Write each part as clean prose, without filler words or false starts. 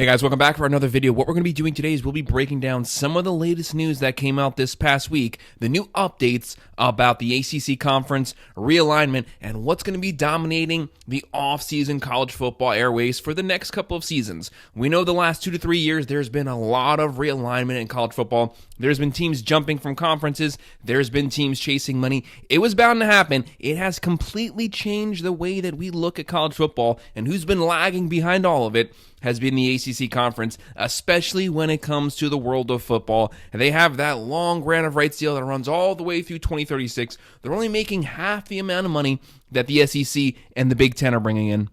Hey guys, welcome back for another video. What we're going to be doing today is we'll be breaking down some of the latest news that came out this past week, the new updates about the ACC conference, realignment, and what's going to be dominating the off-season college football airways for the next couple of seasons. We know the last 2 to 3 years there's been a lot of realignment in college football. There's been teams jumping from conferences. There's been teams chasing money. It was bound to happen. It has completely changed the way that we look at college football, and who's been lagging behind all of it has been the ACC conference, especially when it comes to the world of football. And they have that long grant of rights deal that runs all the way through 2036. They're only making half the amount of money that the SEC and the Big Ten are bringing in.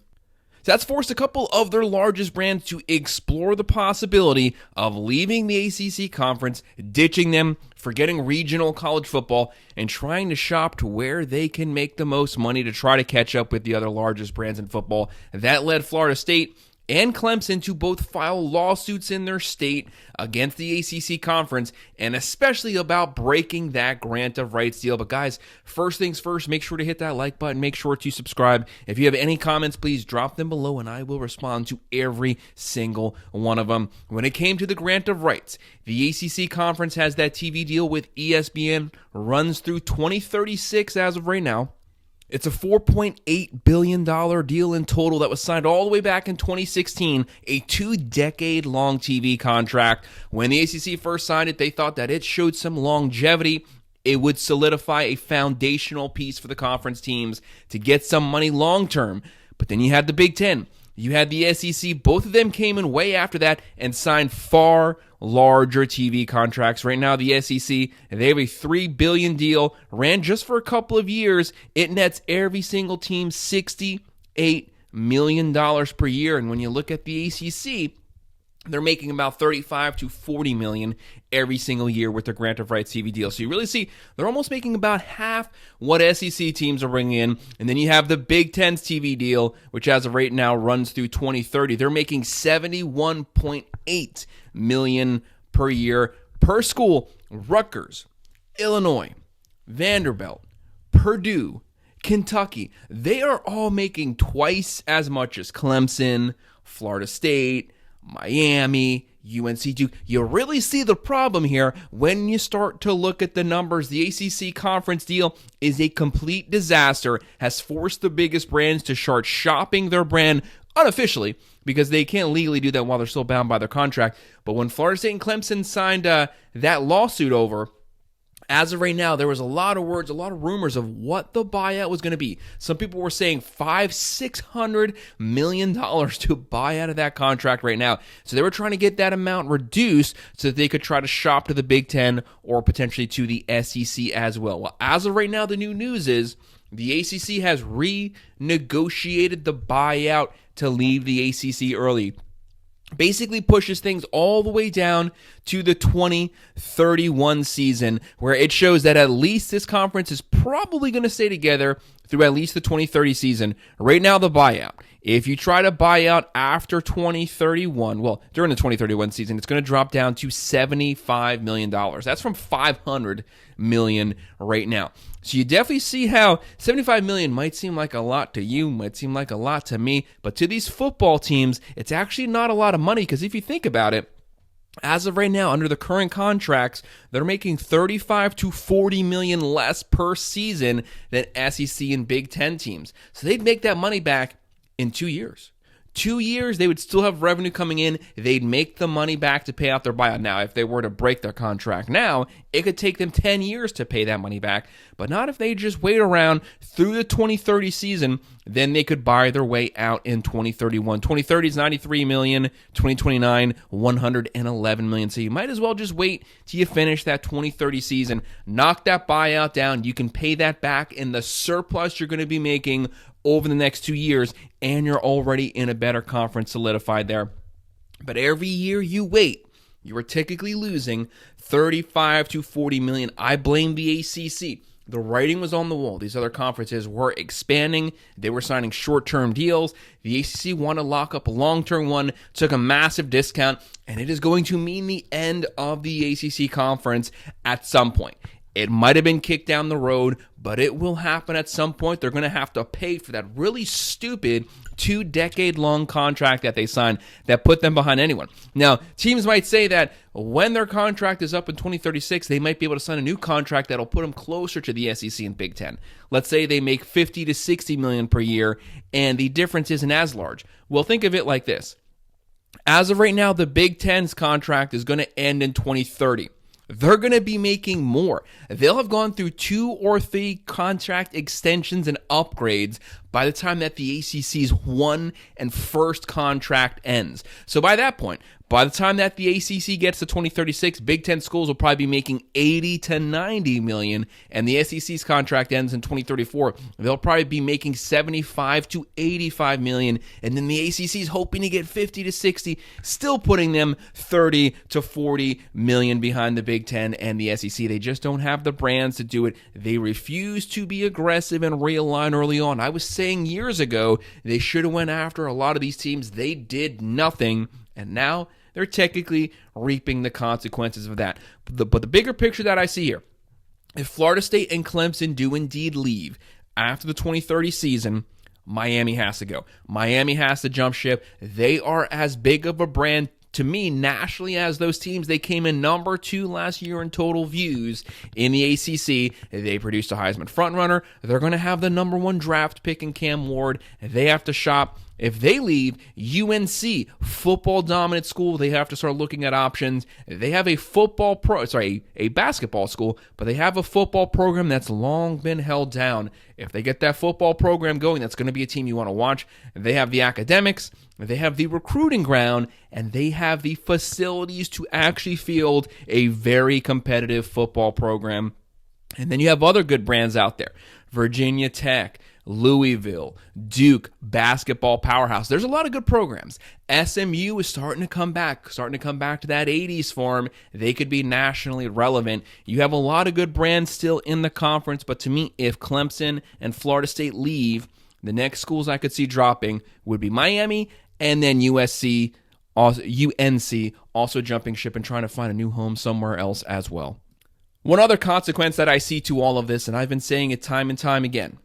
So that's forced a couple of their largest brands to explore the possibility of leaving the ACC conference, ditching them, forgetting regional college football, and trying to shop to where they can make the most money to try to catch up with the other largest brands in football. That led Florida State and Clemson to both file lawsuits in their state against the ACC conference, and especially about breaking that grant of rights deal. But guys, first things first, make sure to hit that like button, make sure to subscribe. If you have any comments, please drop them below and I will respond to every single one of them. When it came to the grant of rights, the ACC conference has that TV deal with ESPN, runs through 2036 as of right now. It's a $4.8 billion deal in total that was signed all the way back in 2016, a 2-decade-long TV contract. When the ACC first signed it, they thought that it showed some longevity. It would solidify a foundational piece for the conference teams to get some money long-term. But then you had the Big Ten. You had the SEC. Both of them came in way after that and signed far larger TV contracts. Right now, the SEC, they have a $3 billion deal, ran just for a couple of years. It nets every single team $68 million per year. And when you look at the ACC, they're making about $35 to $40 million every single year with their grant of rights TV deal. So you really see they're almost making about half what SEC teams are bringing in. And then you have the Big Ten's TV deal, which as of right now runs through 2030. They're making $71.8 million per year per school. Rutgers, Illinois, Vanderbilt, Purdue, Kentucky, they are all making twice as much as Clemson, Florida State, Miami, UNC. You really see the problem here when you start to look at the numbers. The ACC conference deal is a complete disaster, has forced the biggest brands to start shopping their brand unofficially because they can't legally do that while they're still bound by their contract. But when Florida State and Clemson signed that lawsuit over, as of right now, there was a lot of words, a lot of rumors of what the buyout was going to be. Some people were saying $600 million to buy out of that contract right now. So they were trying to get that amount reduced so that they could try to shop to the Big Ten or potentially to the SEC as well. Well, as of right now, the new news is the ACC has renegotiated the buyout to leave the ACC early. Basically pushes things all the way down to the 2031 season, where it shows that at least this conference is probably going to stay together through at least the 2030 season. Right now, the buyout. If you try to buy out after 2031, well, during the 2031 season, it's going to drop down to $75 million. That's from $500 million right now. So you definitely see how $75 million might seem like a lot to you, might seem like a lot to me, but to these football teams, it's actually not a lot of money, because if you think about it, as of right now, under the current contracts, they're making $35 to $40 million less per season than SEC and Big Ten teams. So they'd make that money back in 2 years. 2 years, they would still have revenue coming in. They'd make the money back to pay out their buyout. Now, if they were to break their contract now, it could take them 10 years to pay that money back, but not if they just wait around through the 2030 season. Then they could buy their way out in 2031. 2030 is $93 million, 2029, $111 million. So you might as well just wait till you finish that 2030 season, knock that buyout down. You can pay that back in the surplus you're going to be making over the next 2 years, and you're already in a better conference solidified there. But every year you wait, you are technically losing $35 to $40 million. I blame the ACC. The writing was on the wall. These other conferences were expanding. They were signing short-term deals. The ACC wanted to lock up a long-term one, took a massive discount, and it is going to mean the end of the ACC conference at some point. It might have been kicked down the road, but it will happen at some point. They're going to have to pay for that really stupid 2-decade-long contract that they signed that put them behind anyone. Now, teams might say that when their contract is up in 2036, they might be able to sign a new contract that'll put them closer to the SEC and Big Ten. Let's say they make $50 to $60 million per year, and the difference isn't as large. Well, think of it like this. As of right now, the Big Ten's contract is going to end in 2030. They're going to be making more. They'll have gone through 2 or 3 contract extensions and upgrades by the time that the ACC's one and first contract ends. So by that point, by the time that the ACC gets to 2036, Big Ten schools will probably be making $80 to $90 million, and the SEC's contract ends in 2034. They'll probably be making $75 to $85 million, and then the ACC's hoping to get 50 to 60, still putting them 30 to 40 million behind the Big Ten and the SEC. They just don't have the brands to do it. They refuse to be aggressive and realign early on. I was saying years ago they should have went after a lot of these teams. They did nothing, and now they're technically reaping the consequences of that. But the bigger picture that I see here, if Florida State and Clemson do indeed leave after the 2030 season, Miami has to go. Miami has to jump ship. They are as big of a brand to me nationally as those teams. They came in number 2 last year in total views in the ACC. They produced a Heisman frontrunner. They're going to have the number 1 draft pick in Cam Ward. They have to shop. If they leave, UNC, football dominant school, they have to start looking at options. They have a basketball school, but they have a football program that's long been held down. If they get that football program going, that's going to be a team you want to watch. They have the academics, they have the recruiting ground, and they have the facilities to actually field a very competitive football program. And then you have other good brands out there. Virginia Tech, Louisville, Duke, basketball powerhouse. There's a lot of good programs. SMU is starting to come back to that 80s form. They could be nationally relevant. You have a lot of good brands still in the conference, but to me, if Clemson and Florida State leave, the next schools I could see dropping would be Miami and then UNC also jumping ship and trying to find a new home somewhere else as well. One other consequence that I see to all of this, and I've been saying it time and time again,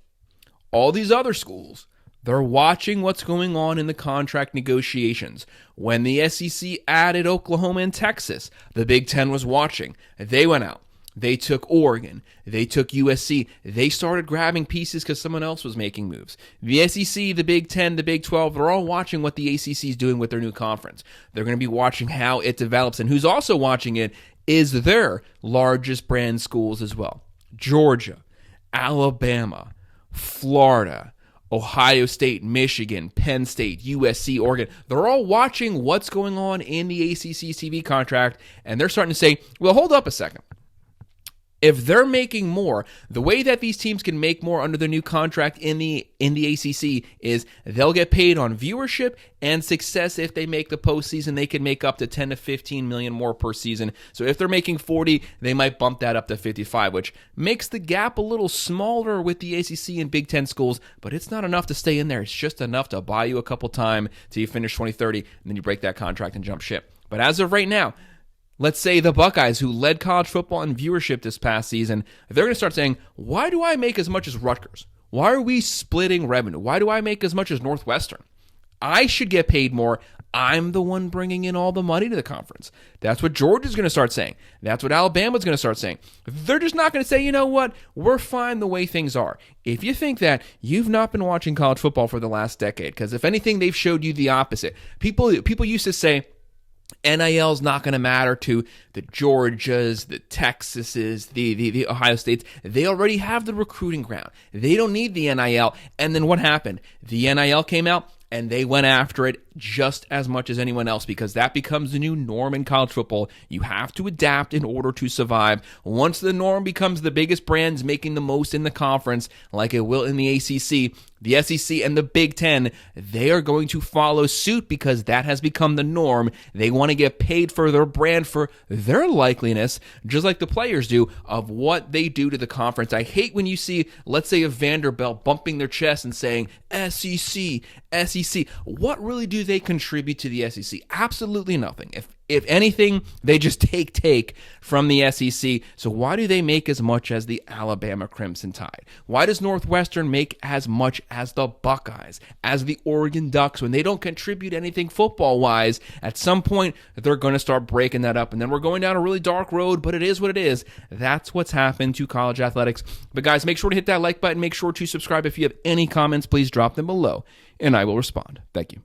all these other schools, they're watching what's going on in the contract negotiations. When the SEC added Oklahoma and Texas, the Big Ten was watching. They went out. They took Oregon. They took USC. They started grabbing pieces because someone else was making moves. The SEC, the Big Ten, the Big 12, they're all watching what the ACC is doing with their new conference. They're going to be watching how it develops. And who's also watching it is their largest brand schools as well. Georgia, Alabama, Florida, Ohio State, Michigan, Penn State, USC, Oregon. They're all watching what's going on in the ACC's TV contract, and they're starting to say, well, hold up a second. If they're making more, the way that these teams can make more under their new contract in the ACC is they'll get paid on viewership and success. If they make the postseason, they can make up to 10 to 15 million more per season. So if they're making 40, they might bump that up to 55, which makes the gap a little smaller with the ACC and Big Ten schools, but it's not enough to stay in there. It's just enough to buy you a couple time till you finish 2030, and then you break that contract and jump ship. But as of right now, let's say the Buckeyes, who led college football in viewership this past season, they're going to start saying, why do I make as much as Rutgers? Why are we splitting revenue? Why do I make as much as Northwestern? I should get paid more. I'm the one bringing in all the money to the conference. That's what Georgia's going to start saying. That's what Alabama's going to start saying. They're just not going to say, you know what, we're fine the way things are. If you think that, you've not been watching college football for the last decade, because if anything, they've showed you the opposite. People used to say, NIL is not going to matter to the Georgias, the Texases, the Ohio States. They already have the recruiting ground. They don't need the NIL. And then what happened? The NIL came out, and they went after it just as much as anyone else, because that becomes the new norm in college football. You have to adapt in order to survive. Once the norm becomes the biggest brands making the most in the conference, like it will in the ACC, the SEC, and the Big Ten, they are going to follow suit because that has become the norm. They want to get paid for their brand, for their likeliness, just like the players do, of what they do to the conference. I hate when you see, let's say, a Vanderbilt bumping their chest and saying, SEC, SEC. What really do they contribute to the SEC? Absolutely nothing. If anything, they just take from the SEC. So why do they make as much as the Alabama Crimson Tide? Why does Northwestern make as much as the Buckeyes, as the Oregon Ducks, when they don't contribute anything football-wise? At some point, they're going to start breaking that up, and then we're going down a really dark road, but it is what it is. That's what's happened to college athletics. But guys, make sure to hit that like button. Make sure to subscribe. If you have any comments, please drop them below, and I will respond. Thank you.